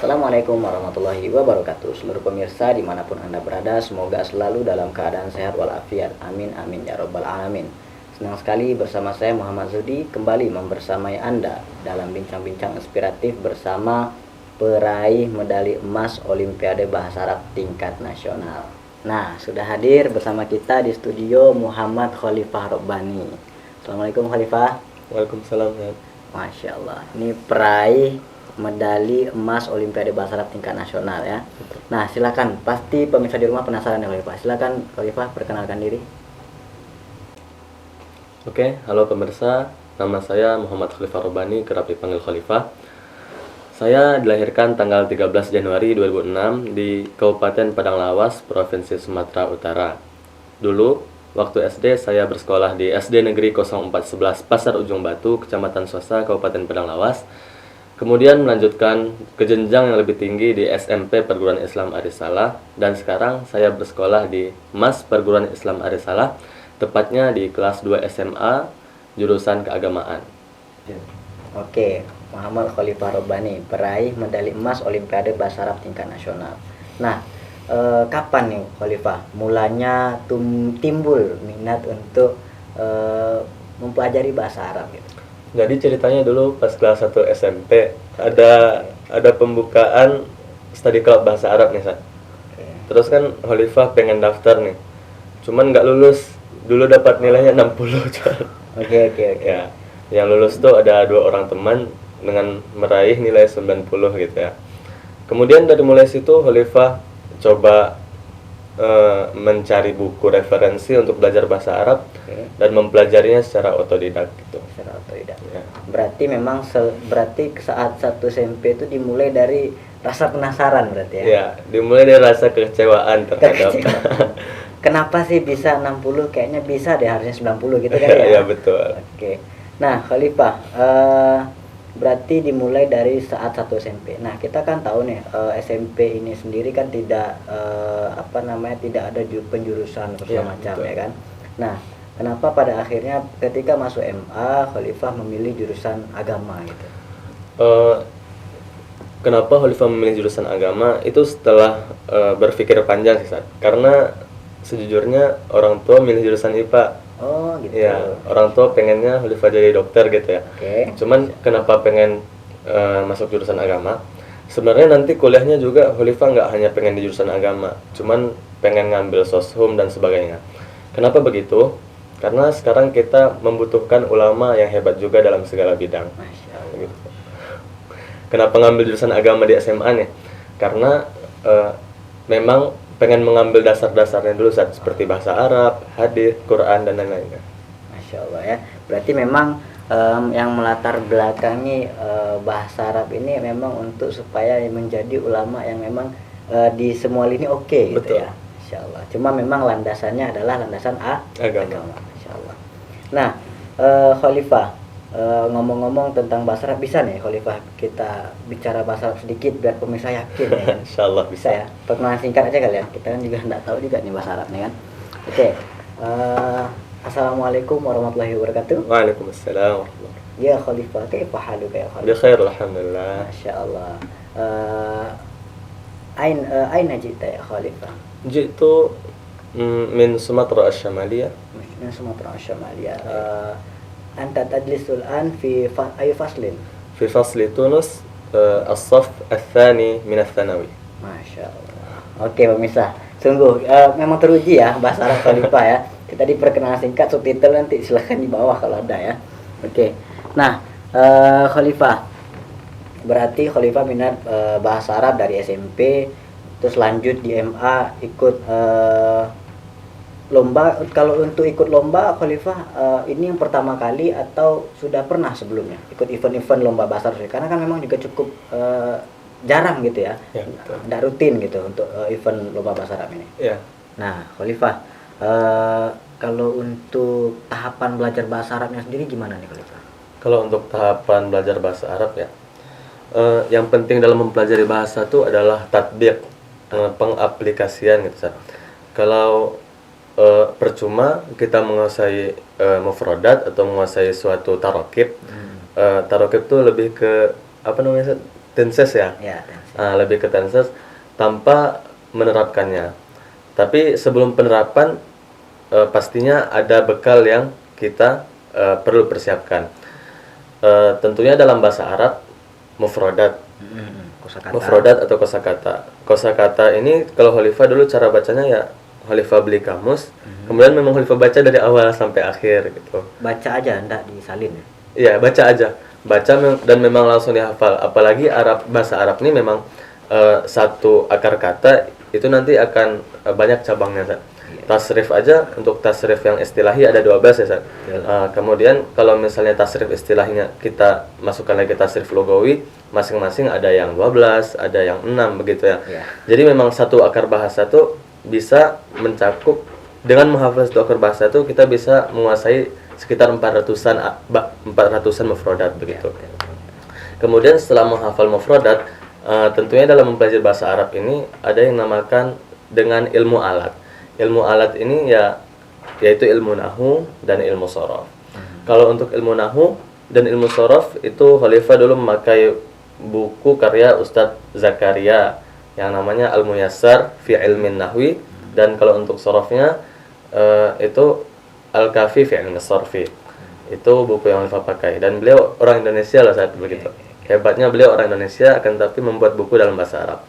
Assalamualaikum warahmatullahi wabarakatuh. Seluruh pemirsa dimanapun Anda berada, semoga selalu dalam keadaan sehat walafiat. Amin amin ya robbal alamin. Senang sekali bersama saya Muhammad Zudi kembali membersamai Anda dalam bincang-bincang inspiratif bersama peraih medali emas Olimpiade Bahasa Arab tingkat nasional. Nah, sudah hadir bersama kita di studio Muhammad Khalifah Robbani. Assalamualaikum Khalifah. Waalaikumsalam. Masya Allah, ini peraih medali emas Olimpiade Bahasa Arab tingkat nasional ya. Nah, silakan. Pasti pemirsa di rumah penasaran ya Khalifah. Silakan Khalifah perkenalkan diri. Oke, halo pemirsa. Nama saya Muhammad Khalifah Robbani, kerap dipanggil Khalifah. Saya dilahirkan tanggal 13 Januari 2006 di Kabupaten Padang Lawas, Provinsi Sumatera Utara. Dulu, waktu SD saya bersekolah di SD Negeri 0411 Pasar Ujung Batu, Kecamatan Sosa, Kabupaten Padang Lawas. Kemudian melanjutkan ke jenjang yang lebih tinggi di SMP Perguruan Islam Arisalah, dan sekarang saya bersekolah di MAS Perguruan Islam Arisalah, tepatnya di kelas 2 SMA, jurusan keagamaan. Oke, Muhammad Khalifah Robbani, peraih medali emas Olimpiade Bahasa Arab tingkat nasional. Nah, kapan nih Khalifah mulanya timbul minat untuk mempelajari bahasa Arab gitu? Jadi ceritanya dulu pas kelas 1 SMP ada pembukaan study club bahasa Arab nih, Sat. Terus kan Khalifah pengen daftar nih. Cuman nggak lulus. Dulu dapat nilainya 60, Cak. Oke. Ya. Yang lulus tuh ada 2 orang teman dengan meraih nilai 90 gitu ya. Kemudian dari mulai situ Khalifah coba mencari buku referensi untuk belajar bahasa Arab dan mempelajarinya secara otodidak gitu. Secara otodidak. Ya. Berarti memang berarti saat 1 SMP itu dimulai dari rasa penasaran berarti ya? Ya, dimulai dari rasa kekecewaan terhadap kenapa sih bisa 60, kayaknya bisa deh harusnya 90 gitu kan ya? Ya betul. Oke. Nah, Khalifah, berarti dimulai dari saat 1 SMP. Nah, kita kan tahu nih SMP ini sendiri kan tidak tidak ada penjurusan segala macam betul. ya kan. Nah, kenapa pada akhirnya ketika masuk MA Khalifah memilih jurusan agama gitu? Kenapa Khalifah memilih jurusan agama itu setelah berpikir panjang sih, Sat. Karena sejujurnya orang tua milih jurusan IPA. Oh gitu. Ya, orang tua pengennya Khalifah jadi dokter gitu ya. Oke. Cuman kenapa pengen masuk jurusan agama? Sebenarnya nanti kuliahnya juga Khalifah nggak hanya pengen di jurusan agama, cuman pengen ngambil soshum dan sebagainya. Kenapa begitu? Karena sekarang kita membutuhkan ulama yang hebat juga dalam segala bidang. Masya Allah. Gitu. Kenapa ngambil jurusan agama di SMA nih? Karena memang pengen mengambil dasar-dasarnya dulu, Sat, seperti bahasa Arab, hadis, Quran dan lain-lainnya. Masya Allah ya. Berarti memang yang melatar belakangi bahasa Arab ini memang untuk supaya menjadi ulama yang memang di semua lini oke gitu. Betul. Ya. Masya Allah. Cuma memang landasannya adalah landasan agama. Masya Allah. Nah, Khalifah, ngomong-ngomong tentang bahasa Arab, bisa nih Khalifah kita bicara bahasa Arab sedikit biar pemirsa yakin ya kan? Insyaallah Bisa ya. Perkenalan singkat aja kali ya. Kita kan juga nggak tahu juga nih bahasa Arab nih kan. Oke. Assalamualaikum warahmatullahi wabarakatuh. Waalaikumsalam warahmatullahi. Ya Khalifah, kaifa haluka ya Khalifah? Bikhair alhamdulillah. Masya Allah. Aina jita ya Khalifah? Jitu min Sumatera Asy-Syamaliyah. Min Sumatera Asy-Syamaliyah. Anta tadlisul an fi ayu faslin? Fi fasli Tunus as-saf ats-tsani min ats-tsanawi. Masya Allah. Oke pemirsa, sungguh memang teruji ya bahasa Arab Khalifah ya. Kita diperkenalkan singkat, subtitle nanti silahkan di bawah kalau ada ya. Oke. Nah, Khalifah, berarti Khalifah minat bahasa Arab dari SMP, terus lanjut di MA ikut lomba. Kalau untuk ikut lomba Khalifah ini yang pertama kali atau sudah pernah sebelumnya ikut event-event lomba bahasa Arab? Karena kan memang juga cukup jarang gitu ya, tidak rutin gitu untuk event lomba bahasa Arab ini. Ya. Nah, Khalifah, kalau untuk tahapan belajar bahasa Arabnya sendiri gimana nih Khalifah? Kalau untuk tahapan belajar bahasa Arab ya, yang penting dalam mempelajari bahasa itu adalah tatbiq, pengaplikasian gitu, Sat. Kalau percuma kita menguasai mufradat atau menguasai suatu tarokib. Tarokib itu lebih ke apa namanya, Sat? tenses ya. Ya, tenses. Lebih ke tenses tanpa menerapkannya. Tapi sebelum penerapan pastinya ada bekal yang kita perlu persiapkan. Tentunya dalam bahasa Arab mufrodat. Kosakata. Mufrodat atau kosakata. Kosakata ini kalau Khalifah dulu cara bacanya ya Khalifah beli kamus, kemudian memang Khalifah baca dari awal sampai akhir gitu. Baca aja, ndak disalin. Iya, baca aja. Dan memang langsung dihafal. Apalagi bahasa Arab ini memang satu akar kata itu nanti akan banyak cabangnya, Zat. Tasrif aja, untuk tasrif yang istilahi ada 12 ya, Zat. Kemudian kalau misalnya tasrif istilahnya kita masukkan lagi tasrif logawi, masing-masing ada yang 12, ada yang 6 begitu ya. Jadi memang satu akar bahasa tuh bisa mencakup, dengan menghafal satu akar bahasa tuh kita bisa menguasai sekitar 400-an mufrodat begitu. Kemudian setelah menghafal mufrodat, tentunya dalam mempelajari bahasa Arab ini ada yang namakan dengan ilmu alat. Ilmu alat ini yaitu ilmu nahu dan ilmu sorof. Kalau untuk ilmu nahu dan ilmu sorof itu Khalifah dulu memakai buku karya Ustadz Zakaria yang namanya Al-Muyassar fi Ilmin Nahwi, dan kalau untuk sorofnya itu Al-Kafi fi Ilmi Sorfi. Itu buku yang Khalifah pakai, dan beliau orang Indonesia lah saat begitu. Hebatnya beliau orang Indonesia akan tapi membuat buku dalam bahasa Arab.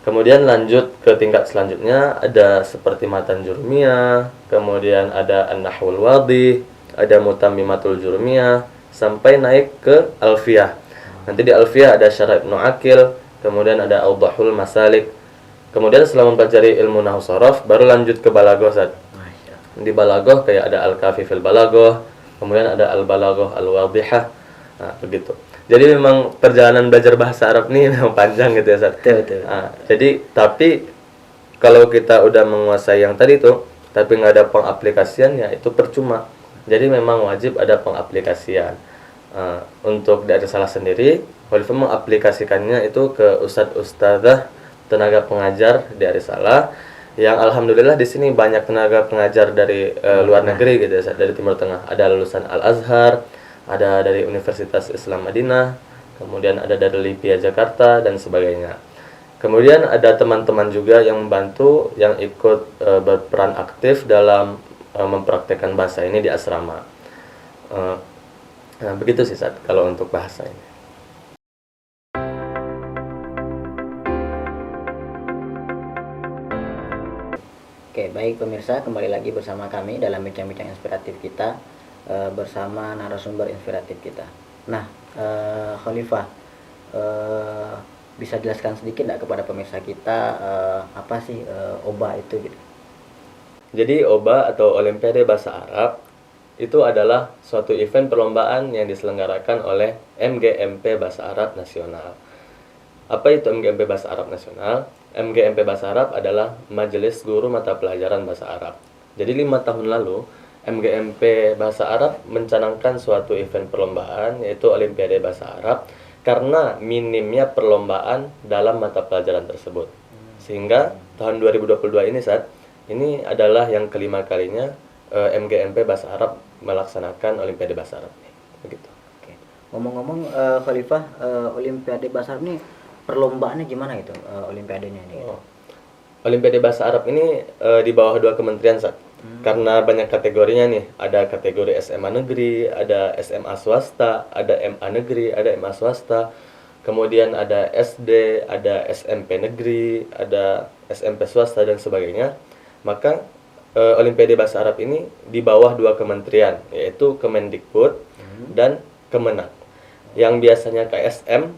Kemudian lanjut ke tingkat selanjutnya, ada seperti Matan Jurmiyah, kemudian ada An-Nahwul Wadih, ada Mutammimatul Jurmiyah, sampai naik ke Alfiyah. Nanti di Alfiyah ada Syarah Ibnu Aqil, kemudian ada Awdahul Masalik. Kemudian setelah mempelajari ilmu nahwu sorof, baru lanjut ke balaghah, Ustaz. Di balaghah kayak ada Al-Kafi fil Balaghah, kemudian ada Al-Balaghah Al-Wadihah. Nah, begitu. Jadi memang perjalanan belajar bahasa Arab ini memang panjang gitu ya, Ustaz. Betul. Jadi tapi kalau kita udah menguasai yang tadi itu, tapi nggak ada pengaplikasian, ya itu percuma. Jadi memang wajib ada pengaplikasian. Untuk dari salah sendiri, Khalifah mengaplikasikannya itu ke ustadz-ustadzah, tenaga pengajar dari salah, yang alhamdulillah di sini banyak tenaga pengajar dari luar negeri gitu ya, dari Timur Tengah. Ada lulusan Al-Azhar, ada dari Universitas Islam Madinah, kemudian ada dari Lipia Jakarta dan sebagainya. Kemudian ada teman-teman juga yang membantu, yang ikut berperan aktif dalam mempraktekkan bahasa ini di asrama. Nah, begitu sih Sat, kalau untuk bahasa ini. Oke, baik pemirsa, kembali lagi bersama kami dalam bincang-bincang inspiratif kita bersama narasumber inspiratif kita. Nah, Khalifah, bisa jelaskan sedikit nggak kepada pemirsa kita apa sih OBA itu gitu? Jadi OBA atau Olimpiade Bahasa Arab itu adalah suatu event perlombaan yang diselenggarakan oleh MGMP Bahasa Arab Nasional. Apa itu MGMP Bahasa Arab Nasional? MGMP Bahasa Arab adalah Majelis Guru Mata Pelajaran Bahasa Arab. Jadi 5 tahun lalu MGMP Bahasa Arab mencanangkan suatu event perlombaan, yaitu Olimpiade Bahasa Arab, karena minimnya perlombaan dalam mata pelajaran tersebut. Sehingga tahun 2022 ini ini adalah yang kelima kalinya MGMP Bahasa Arab melaksanakan Olimpiade Bahasa Arab. Begitu. Oke. Ngomong-ngomong Khalifah, Olimpiade Bahasa Arab ini perlombaannya gimana gitu, Olimpiadenya ini? Olimpiade Bahasa Arab ini di bawah 2 kementerian, karena banyak kategorinya nih. Ada kategori SMA negeri, ada SMA swasta, ada MA negeri, ada MA swasta. Kemudian ada SD, ada SMP negeri, ada SMP swasta dan sebagainya. Maka Olimpiade Bahasa Arab ini di bawah 2 kementerian, yaitu Kemendikbud dan Kemenak. Yang biasanya KSM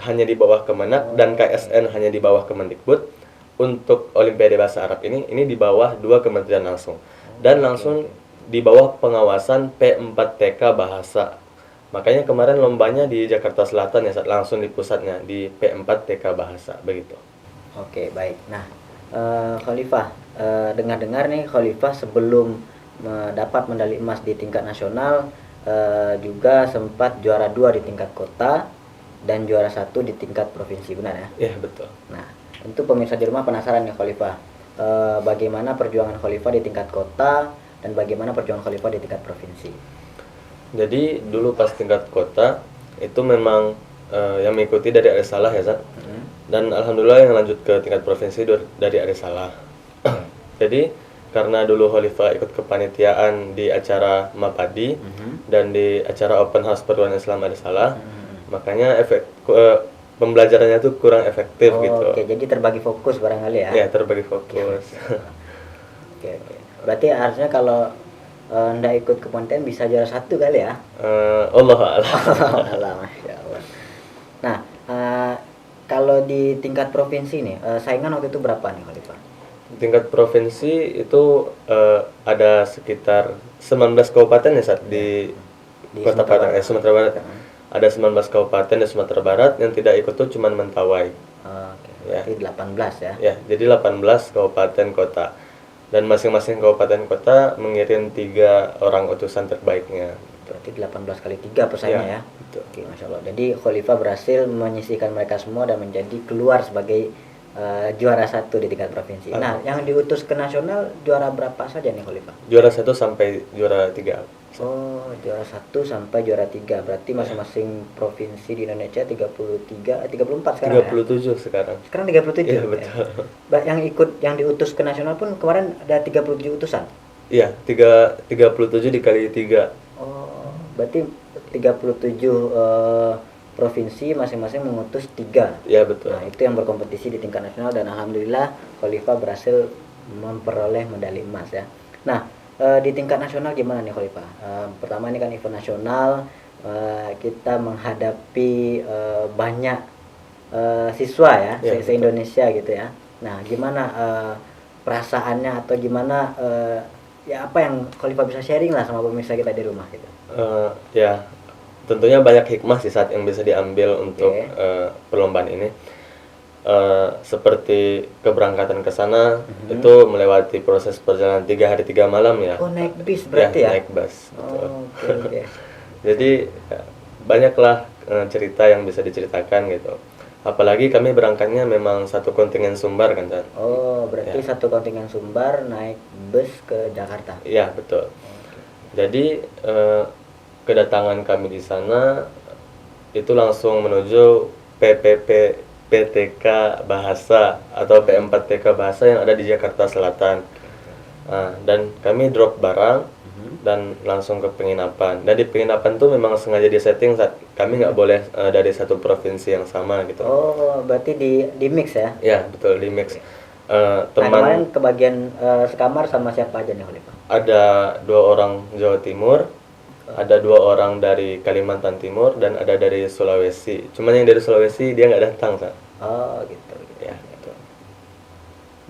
hanya di bawah Kemenak dan KSN hanya di bawah Kemendikbud. Untuk Olimpiade Bahasa Arab ini di bawah 2 kementerian langsung. Dan langsung di bawah pengawasan P4TK Bahasa. Makanya kemarin lombanya di Jakarta Selatan ya, langsung di pusatnya di P4TK Bahasa, begitu. Oke, baik. Nah, Khalifah, dengar-dengar nih Khalifah sebelum mendapat medali emas di tingkat nasional juga sempat juara 2 di tingkat kota dan juara 1 di tingkat provinsi, benar ya? Iya, betul. Nah, tentu pemirsa di rumah penasaran nih Khalifah, bagaimana perjuangan Khalifah di tingkat kota dan bagaimana perjuangan Khalifah di tingkat provinsi? Jadi dulu pas tingkat kota itu memang yang mengikuti dari Arisalah ya Zat. Dan alhamdulillah yang lanjut ke tingkat provinsi dari Arisalah. Jadi karena dulu Khalifah ikut kepanitiaan di acara Mapadi dan di acara open house perguruan Islam Arisalah, makanya pembelajarannya tuh kurang efektif gitu. Oke, jadi terbagi fokus barangkali ya. Ya, terbagi fokus. Oke. Berarti harusnya kalau ndak ikut kepanitiaan bisa juara 1 kali ya. Allah a'lam. Allah, Masya Allah. Nah, kalau di tingkat provinsi nih, saingan waktu itu berapa nih Khalifah? Tingkat provinsi itu ada sekitar 19 kabupaten ya saat di Kota Padang, Sumatera Barat. Ada 19 kabupaten di Sumatera Barat, yang tidak ikut tuh cuma Mentawai. Oke, berarti 18 ya. Ya, jadi 18 kabupaten kota. Dan masing-masing kabupaten kota mengirim 3 orang utusan terbaiknya. Berarti 18 kali 3 persaingannya ya. Betul. Oke, Masya Allah. Jadi Khalifah berhasil menyisihkan mereka semua dan menjadi keluar sebagai juara 1 di tingkat provinsi. Nah, yang diutus ke nasional juara berapa saja nih Khalifah? Juara 1 sampai juara 3. Oh, juara 1 sampai juara 3. Berarti masing-masing provinsi di Indonesia 34 sekarang 37 ya? sekarang. Sekarang 37. Iya, betul. Yang diutus ke nasional pun kemarin ada 37 utusan. Iya, 37 dikali 3. Oh, berarti 37 provinsi masing-masing mengutus 3. Iya, betul. Nah, itu yang berkompetisi di tingkat nasional dan alhamdulillah Khalifah berhasil memperoleh medali emas ya. Nah, di tingkat nasional gimana nih Khalifah? Pertama ini kan event nasional, kita menghadapi banyak siswa ya, se-Indonesia gitu ya. Nah, gimana perasaannya atau gimana ya apa yang Khalifah bisa sharing lah sama pemirsa kita di rumah gitu? Ya, tentunya banyak hikmah sih saat yang bisa diambil untuk perlombaan ini. Seperti keberangkatan ke sana itu melewati proses perjalanan 3 hari 3 malam ya. Oh, naik bis berarti ya? Naik bus. Oh, oke. Jadi banyaklah cerita yang bisa diceritakan gitu. Apalagi kami berangkatnya memang satu kontingen Sumbar kan, Tan? Oh, berarti satu kontingen Sumbar naik bus ke Jakarta. Iya, betul. Jadi kedatangan kami di sana itu langsung menuju PTK Bahasa atau P4TK Bahasa yang ada di Jakarta Selatan. Dan kami drop barang dan langsung ke penginapan. Dan di penginapan tuh memang sengaja disetting saat kami nggak boleh dari satu provinsi yang sama gitu. Oh, berarti di mix ya? Ya, betul, di mix. Nah, kemarin kebagian sekamar sama siapa aja nih Khalifah? Ada 2 orang Jawa Timur, ada 2 orang dari Kalimantan Timur, dan ada dari Sulawesi. Cuman yang dari Sulawesi dia nggak datang, Sa. Oh, gitu. Ya, gitu.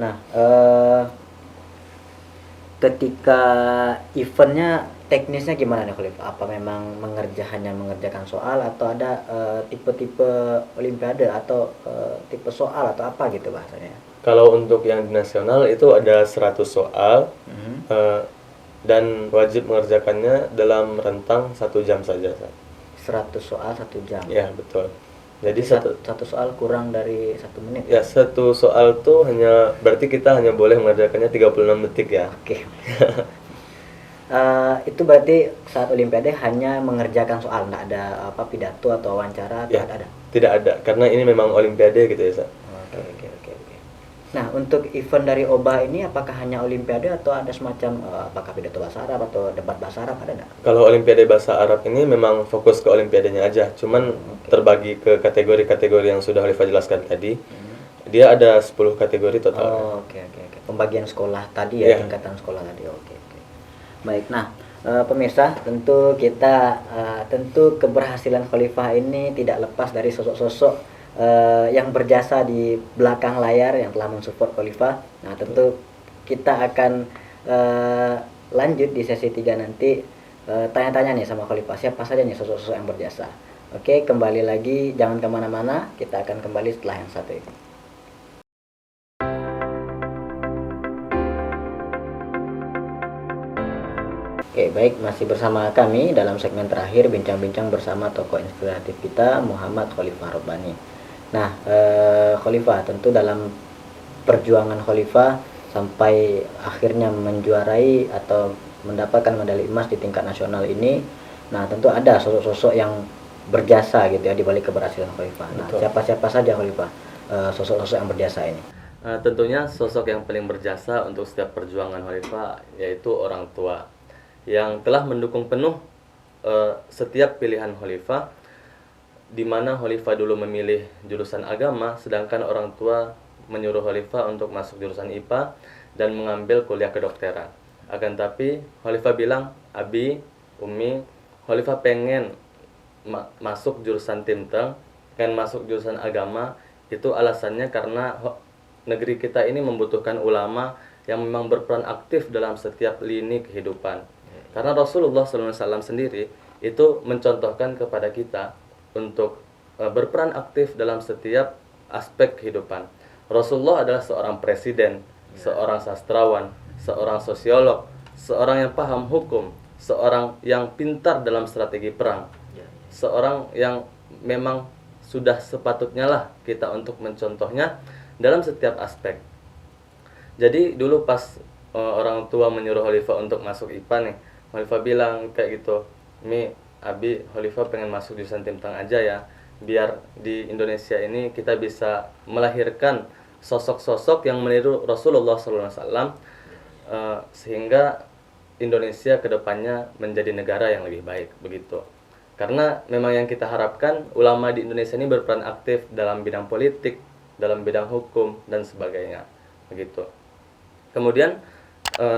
Nah, ketika eventnya teknisnya gimana nih Khalifah? Apa memang hanya mengerjakan soal atau ada tipe-tipe olimpiade atau tipe soal atau apa gitu bahasanya? Kalau untuk yang di nasional itu ada 100 soal dan wajib mengerjakannya dalam rentang 1 jam saja. 100 soal 1 jam. Ya, betul. Jadi satu soal kurang dari 1 menit. Ya, 1 soal tuh berarti kita hanya boleh mengerjakannya 36 detik ya. Oke. Itu berarti saat olimpiade hanya mengerjakan soal, nggak ada pidato atau wawancara atau Ya, ada? tidak ada, karena ini memang olimpiade gitu ya, Sa. Oke. Nah, untuk event dari OBA ini apakah hanya olimpiade atau ada semacam apakah pidato bahasa Arab atau debat bahasa Arab, ada nggak? Kalau olimpiade bahasa Arab ini memang fokus ke olimpiadenya aja, cuman terbagi ke kategori-kategori yang sudah Khalifah jelaskan tadi. Dia ada 10 kategori total. Oh, oke. Pembagian sekolah tadi ya, tingkatan sekolah tadi. Oke. Baik, nah pemirsa, tentu keberhasilan Khalifah ini tidak lepas dari sosok-sosok yang berjasa di belakang layar yang telah mensupport Khalifah. Nah, tentu kita akan lanjut di sesi 3 nanti tanya-tanya nih sama Khalifah, siapa saja nih sosok-sosok yang berjasa. Oke, kembali lagi, jangan kemana-mana, kita akan kembali setelah yang satu ini. Oke, baik, masih bersama kami dalam segmen terakhir bincang-bincang bersama tokoh inspiratif kita, Muhammad Khalifah Robbani. Nah, Khalifah, tentu dalam perjuangan Khalifah sampai akhirnya menjuarai atau mendapatkan medali emas di tingkat nasional ini, nah tentu ada sosok-sosok yang berjasa gitu ya di balik keberhasilan khalifah. Nah, Betul. siapa-siapa saja khalifah sosok-sosok yang berjasa ini? Tentunya sosok yang paling berjasa untuk setiap perjuangan khalifah yaitu orang tua yang telah mendukung penuh setiap pilihan khalifah, di mana khalifah dulu memilih jurusan agama, sedangkan orang tua menyuruh khalifah untuk masuk jurusan IPA dan mengambil kuliah kedokteran. Akan tapi khalifah bilang, "Abi, Umi, khalifah pengen masuk jurusan Timteng, pengen masuk jurusan agama." Itu alasannya karena negeri kita ini membutuhkan ulama yang memang berperan aktif dalam setiap lini kehidupan. Karena Rasulullah SAW sendiri itu mencontohkan kepada kita untuk berperan aktif dalam setiap aspek kehidupan. Rasulullah adalah seorang presiden, seorang sastrawan, seorang sosiolog, seorang yang paham hukum, seorang yang pintar dalam strategi perang, seorang yang memang sudah sepatutnya lah kita untuk mencontohnya dalam setiap aspek. Jadi dulu pas orang tua menyuruh khalifah untuk masuk IPA nih, khalifah bilang kayak gitu, "Mi, Abi, khalifah pengen masuk jurusan Timteng aja ya, biar di Indonesia ini kita bisa melahirkan sosok-sosok yang meniru Rasulullah SAW, sehingga Indonesia kedepannya menjadi negara yang lebih baik," begitu. Karena memang yang kita harapkan ulama di Indonesia ini berperan aktif dalam bidang politik, dalam bidang hukum dan sebagainya, begitu. Kemudian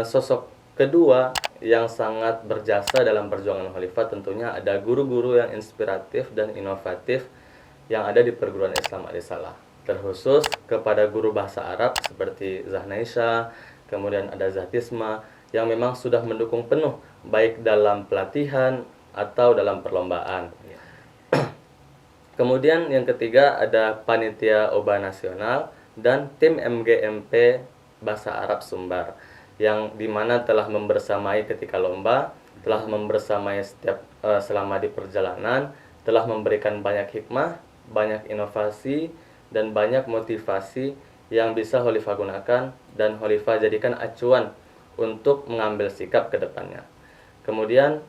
sosok kedua yang sangat berjasa dalam perjuangan khalifah tentunya ada guru-guru yang inspiratif dan inovatif yang ada di perguruan Islam Al-Risalah. Terkhusus kepada guru bahasa Arab seperti Zahnaisha, kemudian ada Zatisma yang memang sudah mendukung penuh baik dalam pelatihan atau dalam perlombaan. Kemudian yang ketiga ada Panitia Oba Nasional dan tim MGMP Bahasa Arab Sumbar yang dimana telah membersamai ketika lomba, telah membersamai setiap selama di perjalanan, telah memberikan banyak hikmah, banyak inovasi dan banyak motivasi yang bisa khalifah gunakan dan khalifah jadikan acuan untuk mengambil sikap ke depannya. Kemudian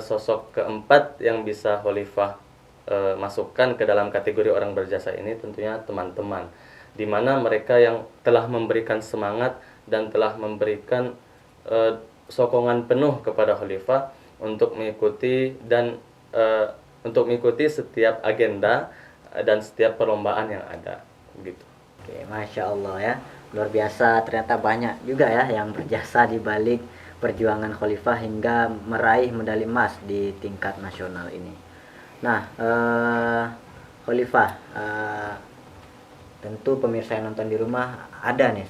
sosok keempat yang bisa khalifah masukkan ke dalam kategori orang berjasa ini tentunya teman-teman, di mana mereka yang telah memberikan semangat dan telah memberikan sokongan penuh kepada khalifah untuk mengikuti dan untuk mengikuti setiap agenda dan setiap perlombaan yang ada, begitu. Oke, Masya Allah ya, luar biasa, ternyata banyak juga ya yang berjasa di balik perjuangan khalifah hingga meraih medali emas di tingkat nasional ini. Nah, khalifah, tentu pemirsa yang nonton di rumah ada nih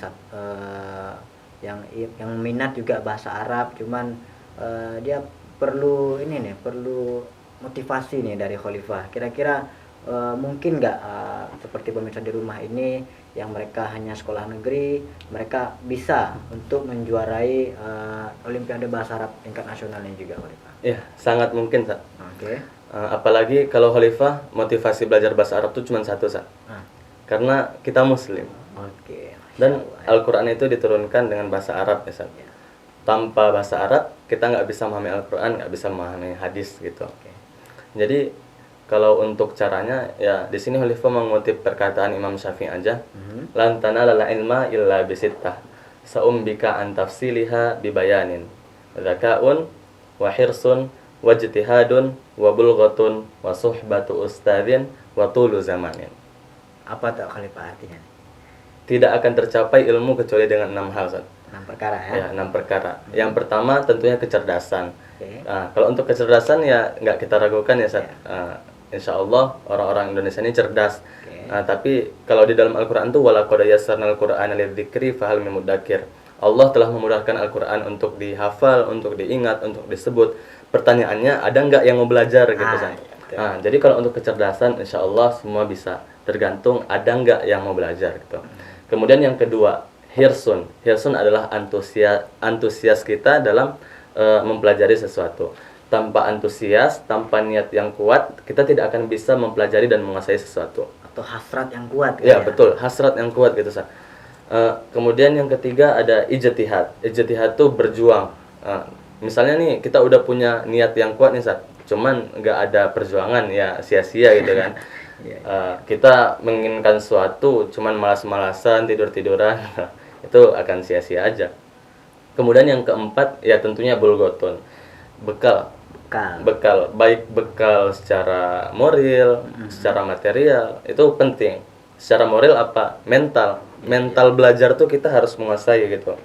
yang minat juga bahasa Arab, cuman dia perlu ini nih, perlu motivasi nih dari khalifah. Kira-kira mungkin nggak seperti pemirsa di rumah ini yang mereka hanya sekolah negeri, mereka bisa untuk menjuarai Olimpiade Bahasa Arab tingkat nasionalnya juga, khalifah? Ya, sangat mungkin, Sa. Oke. Apalagi kalau khalifah motivasi belajar bahasa Arab itu cuma satu, Sa. Karena kita muslim. Oke. Dan Al-Quran itu diturunkan dengan bahasa Arab ya, Sa. Tanpa bahasa Arab kita nggak bisa memahami Al-Quran, nggak bisa memahami hadis gitu. Jadi kalau untuk caranya ya di sini khalifah mengutip perkataan Imam Syafi'i aja. Lan tanalal ilma illa bisittah. Sa'umbika an tafsiliha bibayanin. Dzakaun wa hirsun wa ijtihadun wa bulghatun wa suhbatu ustadzin wa tulu zamanin. Apa tuh khalifah artinya? Tidak akan tercapai ilmu kecuali dengan 6 hal, Ustaz. 6 perkara ya? Ya, 6 perkara. Yang pertama tentunya kecerdasan. Oke. Kalau untuk kecerdasan ya nggak kita ragukan ya, Ustaz. Insya Allah orang-orang Indonesia ini cerdas. Tapi kalau di dalam Al-Quran itu walaqad yassarnal Qur'ana lidzikri fahal min mudzakir. Allah telah memudahkan Al-Quran untuk dihafal, untuk diingat, untuk disebut. Pertanyaannya ada nggak yang mau belajar gitu, Ustaz? Jadi kalau untuk kecerdasan insya Allah semua bisa, tergantung ada nggak yang mau belajar gitu. Kemudian yang kedua, hirsun. Hirsun adalah antusias kita dalam mempelajari sesuatu. Tanpa antusias, tanpa niat yang kuat, kita tidak akan bisa mempelajari dan menguasai sesuatu. Atau hasrat yang kuat gitu ya? Betul, hasrat yang kuat gitu, Sa. Kemudian yang ketiga ada ijtihad. Ijtihad itu berjuang. Misalnya nih kita udah punya niat yang kuat nih, Sa. cuman nggak ada perjuangan ya sia-sia gitu kan. Kita menginginkan sesuatu cuman malas-malasan, tidur-tiduran, itu akan sia-sia aja. Kemudian yang keempat ya tentunya bulgotun, bekal. Baik bekal secara moral, secara material itu penting. Secara moral apa? Mental belajar tuh kita harus menguasai gitu.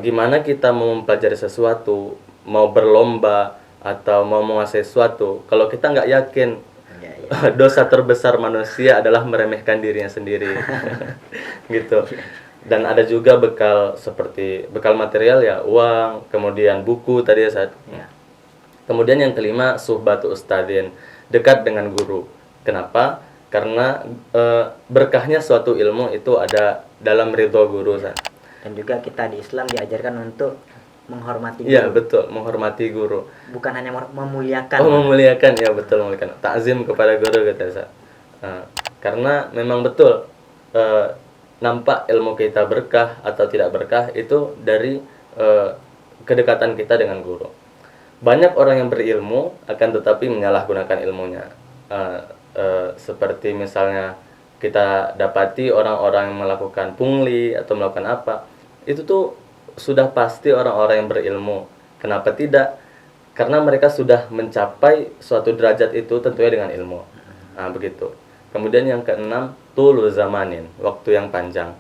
Gimana kita mau mempelajari sesuatu, mau berlomba atau mau menguasai sesuatu, kalau kita nggak yakin, dosa terbesar manusia adalah meremehkan dirinya sendiri. Gitu. Dan ada juga bekal seperti bekal material ya, uang, kemudian buku tadi ya Ustaz. Kemudian yang kelima, suhbatu ustadzin, dekat dengan guru. Kenapa? Karena berkahnya suatu ilmu itu ada dalam ridho guru Ustaz. Dan juga kita di Islam diajarkan untuk menghormati guru. Iya, betul, menghormati guru. Bukan hanya memuliakan. Oh, memuliakan, ya betul, memuliakan. Takzim kepada guru kata Ustaz. Karena memang betul nampak ilmu kita berkah atau tidak berkah itu dari kedekatan kita dengan guru. Banyak orang yang berilmu akan tetapi menyalahgunakan ilmunya. Seperti misalnya kita dapati orang-orang yang melakukan pungli atau melakukan apa, itu tuh sudah pasti orang-orang yang berilmu. Kenapa tidak? Karena mereka sudah mencapai suatu derajat itu tentunya dengan ilmu. Begitu. Kemudian yang keenam, tulu zamanin, waktu yang panjang.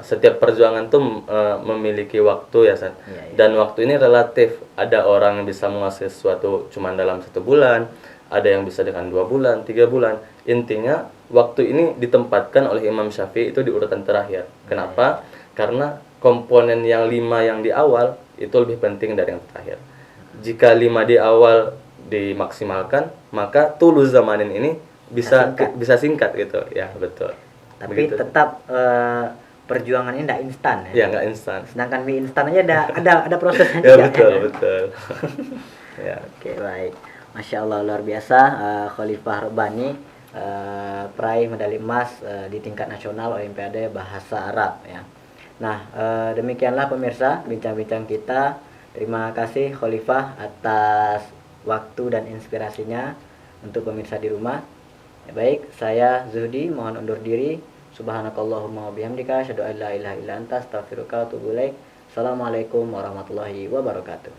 Setiap perjuangan tuh memiliki waktu ya San. Dan waktu ini relatif. Ada orang yang bisa menguasai sesuatu cuma dalam 1 bulan, ada yang bisa dengan 2 bulan, 3 bulan. Intinya waktu ini ditempatkan oleh Imam Syafi'i itu di urutan terakhir. Kenapa? Karena komponen yang 5 yang di awal itu lebih penting dari yang terakhir. Jika 5 di awal dimaksimalkan, maka tulu zamanin ini bisa singkat gitu ya, betul. Tapi begitu. Tetap perjuangan ini tidak instan ya. Ya, nggak instan. Sedangkan mie instan aja ada prosesnya Ya, juga. betul. Ya. Oke, baik. Masya Allah, luar biasa. Khalifah Rabbani peraih medali emas di tingkat nasional Olimpiade Bahasa Arab ya. Nah, demikianlah pemirsa bincang-bincang kita. Terima kasih Khalifah atas waktu dan inspirasinya untuk pemirsa di rumah. Ya, baik, saya Zuhdi mohon undur diri. Subhanakallahumma wabihamdika asyhadu an la ilaha illa anta astaghfiruka wa atubu ilaik. Assalamualaikum warahmatullahi wabarakatuh.